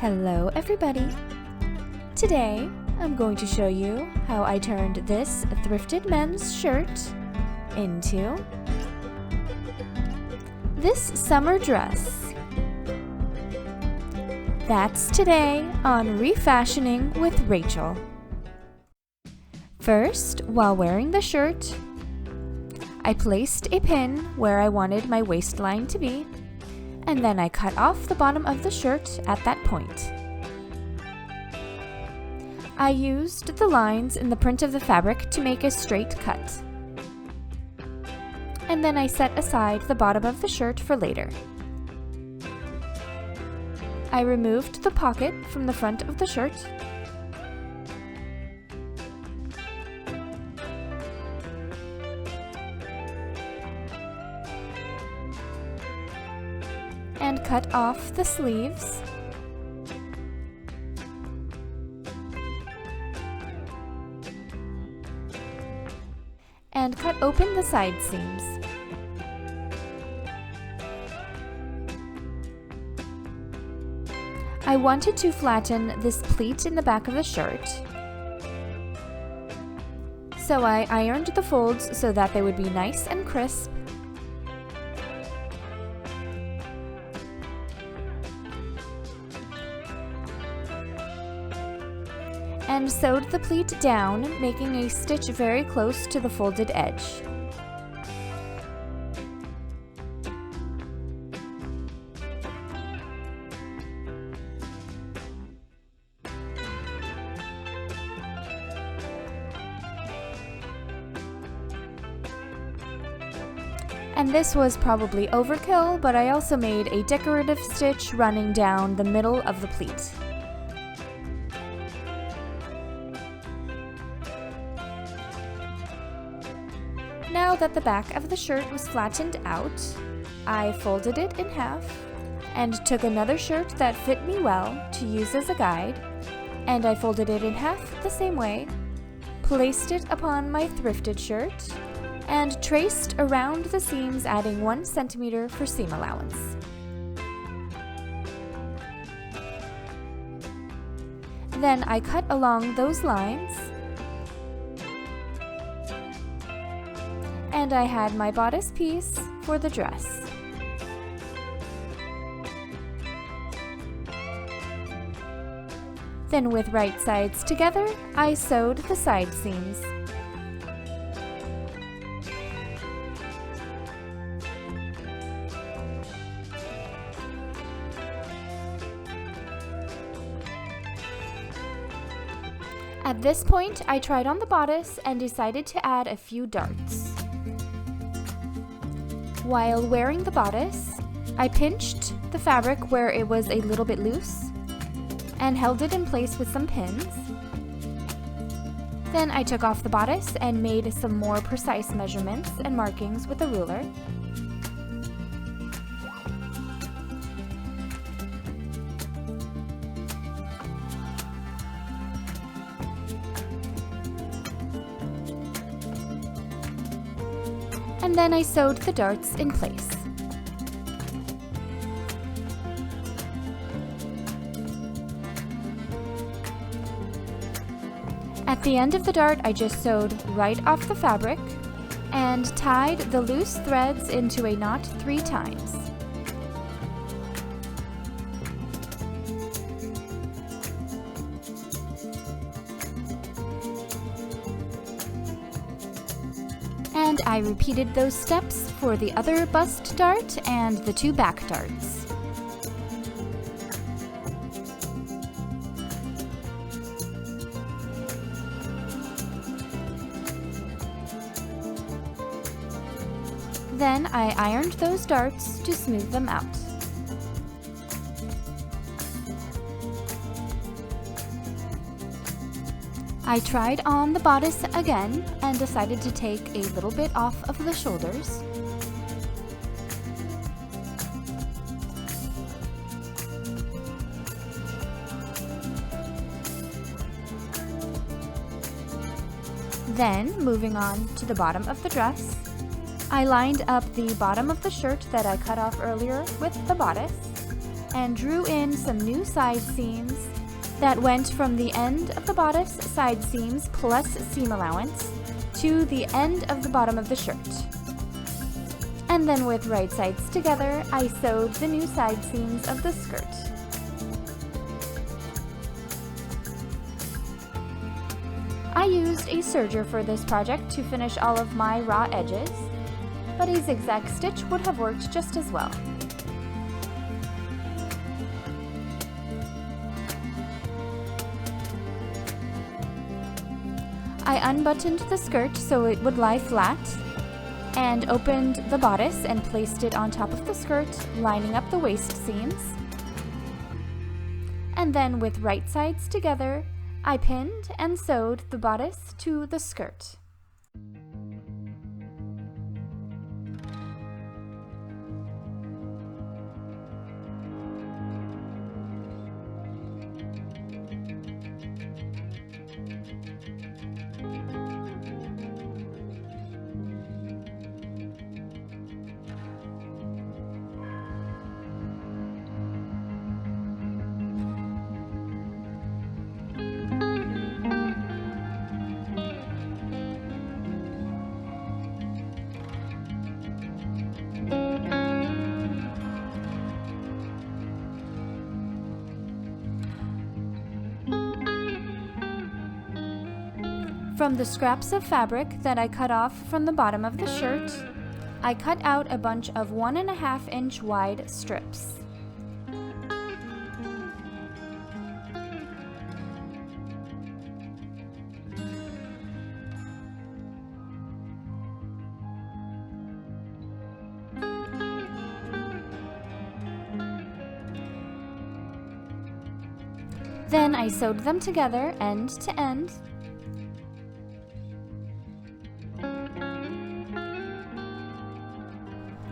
Hello everybody! Today I'm going to show you how I turned this thrifted men's shirt into this summer dress. That's today on Refashioning with Rachel. First, while wearing the shirt, I placed a pin where I wanted my waistline to be, and then I cut off the bottom of the shirt at that point. I used the lines in the print of the fabric to make a straight cut. And then I set aside the bottom of the shirt for later. I removed the pocket from the front of the shirt. And cut off the sleeves. And cut open the side seams. I wanted to flatten this pleat in the back of the shirt, so I ironed the folds so that they would be nice and crisp. And sewed the pleat down, making a stitch very close to the folded edge. And this was probably overkill, but I also made a decorative stitch running down the middle of the pleat. Now that the back of the shirt was flattened out, I folded it in half and took another shirt that fit me well to use as a guide, and I folded it in half the same way, placed it upon my thrifted shirt, and traced around the seams, adding 1 centimeter for seam allowance. Then I cut along those lines, and I had my bodice piece for the dress. Then with right sides together, I sewed the side seams. At this point, I tried on the bodice and decided to add a few darts. While wearing the bodice, I pinched the fabric where it was a little bit loose and held it in place with some pins. Then I took off the bodice and made some more precise measurements and markings with a ruler. And then I sewed the darts in place. At the end of the dart, I just sewed right off the fabric and tied the loose threads into a knot 3 times. And I repeated those steps for the other bust dart and the 2 back darts. Then I ironed those darts to smooth them out. I tried on the bodice again and decided to take a little bit off of the shoulders. Then, moving on to the bottom of the dress, I lined up the bottom of the shirt that I cut off earlier with the bodice, and drew in some new side seams that went from the end of the bodice side seams plus seam allowance to the end of the bottom of the shirt. And then with right sides together, I sewed the new side seams of the skirt. I used a serger for this project to finish all of my raw edges, but a zigzag stitch would have worked just as well. I unbuttoned the skirt so it would lie flat, and opened the bodice and placed it on top of the skirt, lining up the waist seams. And then with right sides together, I pinned and sewed the bodice to the skirt. From the scraps of fabric that I cut off from the bottom of the shirt, I cut out a bunch of 1.5 inch wide strips. Then I sewed them together end to end,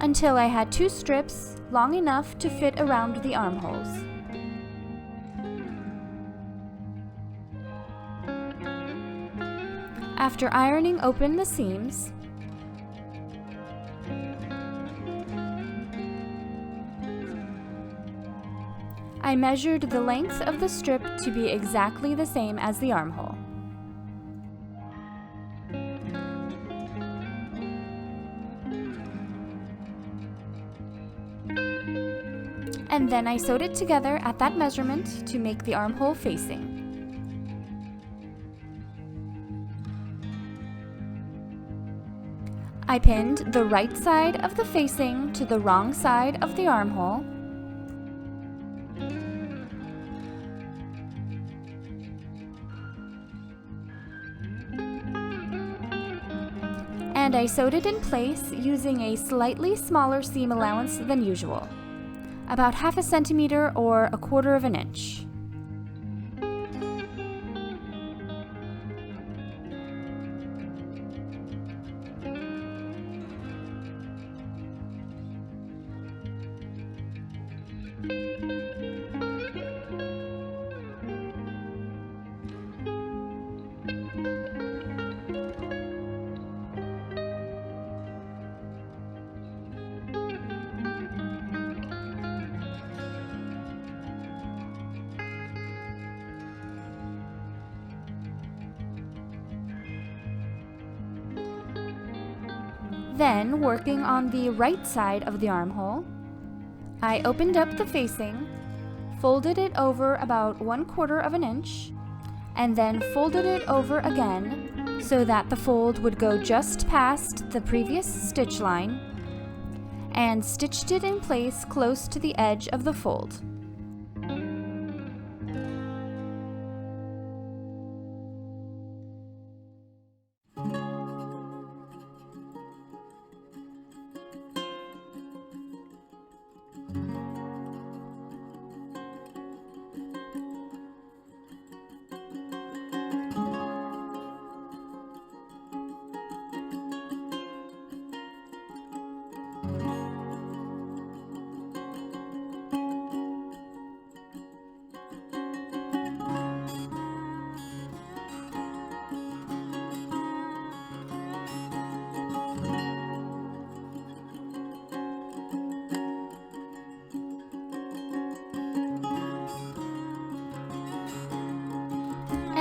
until I had 2 strips long enough to fit around the armholes. After ironing open the seams, I measured the length of the strip to be exactly the same as the armhole. And then I sewed it together at that measurement to make the armhole facing. I pinned the right side of the facing to the wrong side of the armhole, and I sewed it in place using a slightly smaller seam allowance than usual, about 1/2 centimeter or 1/4 of an inch. Then, working on the right side of the armhole, I opened up the facing, folded it over about 1/4 of an inch, and then folded it over again so that the fold would go just past the previous stitch line, and stitched it in place close to the edge of the fold.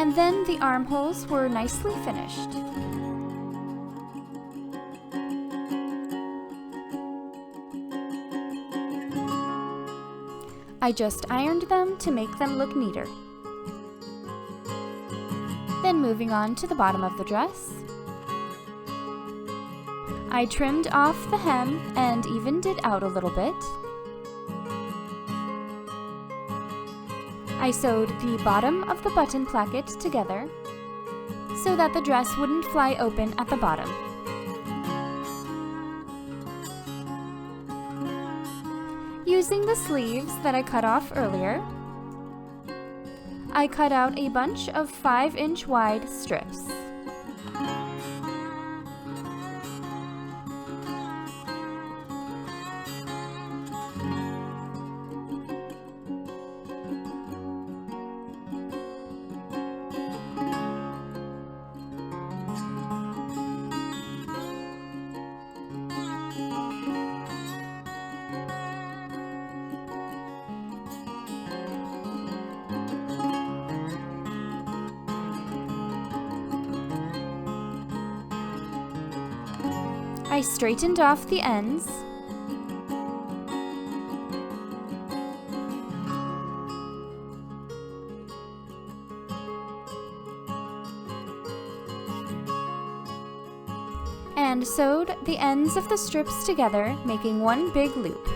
And then the armholes were nicely finished. I just ironed them to make them look neater. Then moving on to the bottom of the dress, I trimmed off the hem and evened it out a little bit. I sewed the bottom of the button placket together so that the dress wouldn't fly open at the bottom. Using the sleeves that I cut off earlier, I cut out a bunch of 5-inch wide strips. I straightened off the ends and sewed the ends of the strips together, making one big loop.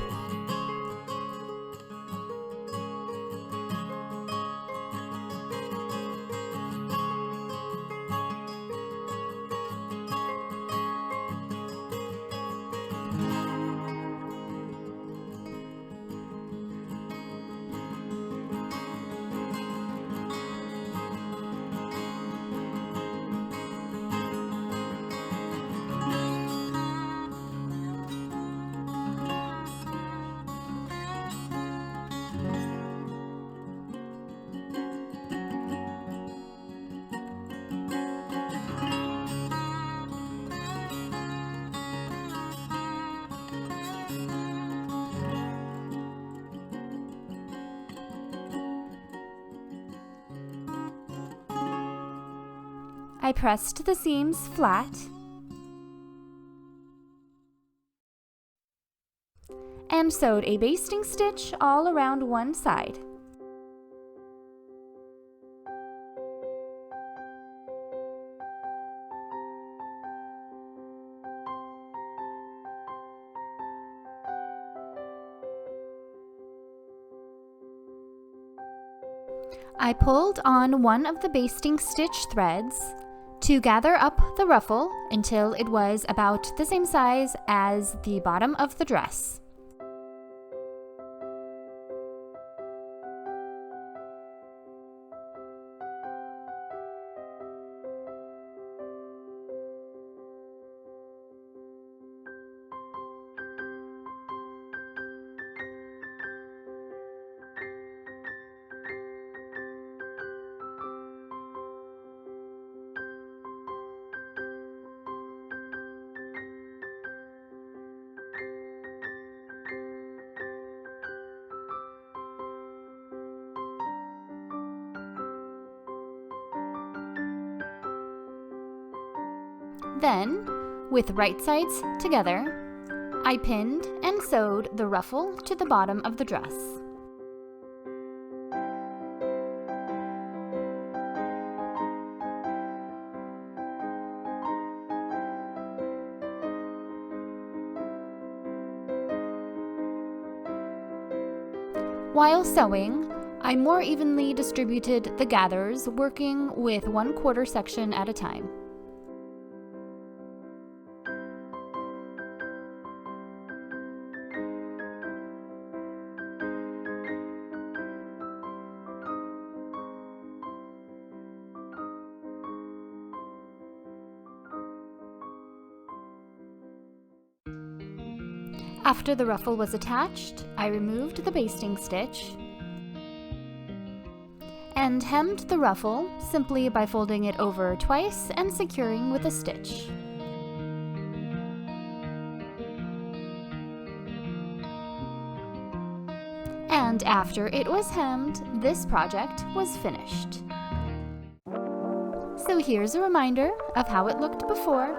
I pressed the seams flat and sewed a basting stitch all around one side. I pulled on one of the basting stitch threads to gather up the ruffle until it was about the same size as the bottom of the dress. Then, with right sides together, I pinned and sewed the ruffle to the bottom of the dress. While sewing, I more evenly distributed the gathers, working with 1/4 section at a time. After the ruffle was attached, I removed the basting stitch and hemmed the ruffle simply by folding it over twice and securing with a stitch. And after it was hemmed, this project was finished. So here's a reminder of how it looked before.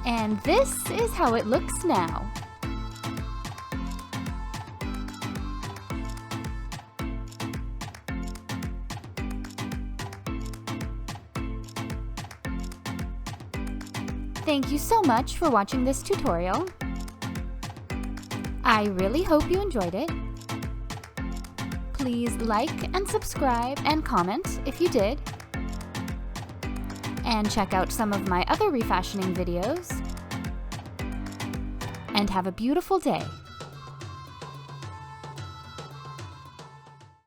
And this is how it looks now. Thank you so much for watching this tutorial. I really hope you enjoyed it. Please like and subscribe and comment if you did. And check out some of my other refashioning videos. And have a beautiful day.